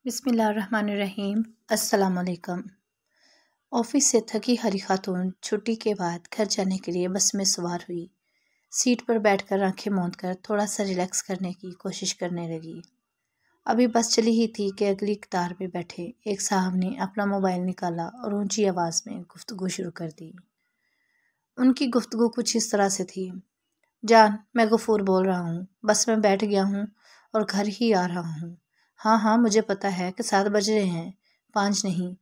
बिस्मिल्लाहिर्रहमानिर्रहीम। अस्सलाम वालेकुम। ऑफिस से थकी हारी खातून छुट्टी के बाद घर जाने के लिए बस में सवार हुई। सीट पर बैठकर आंखें मूंद कर थोड़ा सा रिलैक्स करने की कोशिश करने लगी। अभी बस चली ही थी कि अगली कतार में बैठे एक साहब ने अपना मोबाइल निकाला और ऊंची आवाज़ में गुफ्तगू शुरू कर दी। उनकी गुफ्तगू कुछ इस तरह से थी। जान, मैं गफूर बोल रहा हूँ, बस में बैठ गया हूँ और घर ही आ रहा हूँ। हाँ हाँ, मुझे पता है कि 7 बज रहे हैं, 5 नहीं।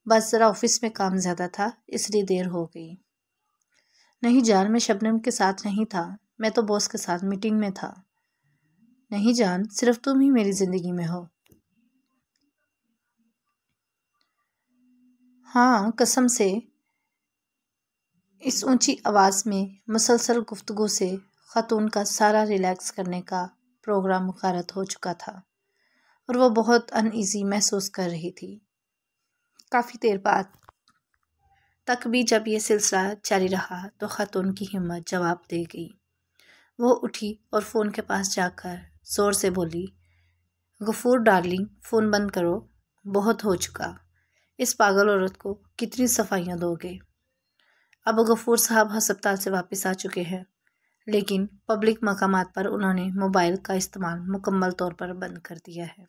बस ज़रा ऑफिस में काम ज़्यादा था, इसलिए देर हो गई। नहीं जान, मैं शबनम के साथ नहीं था, मैं तो बॉस के साथ मीटिंग में था। नहीं जान, सिर्फ तुम ही मेरी ज़िंदगी में हो। हाँ, कसम से। इस ऊंची आवाज़ में मुसलसल गुफ्तगू से खातून का सारा रिलैक्स करने का प्रोग्राम मुखारत हो चुका था और वो बहुत अनईज़ी महसूस कर रही थी। काफ़ी देर बाद तक भी जब ये सिलसिला जारी रहा तो खातून की हिम्मत जवाब दे गई। वो उठी और फ़ोन के पास जाकर ज़ोर से बोली, गफूर डार्लिंग, फ़ोन बंद करो, बहुत हो चुका। इस पागल औरत को कितनी सफाइयाँ दोगे। अब गफूर साहब हस्पताल से वापस आ चुके हैं, लेकिन पब्लिक मकामात पर उन्होंने मोबाइल का इस्तेमाल मुकम्मल तौर पर बंद कर दिया है।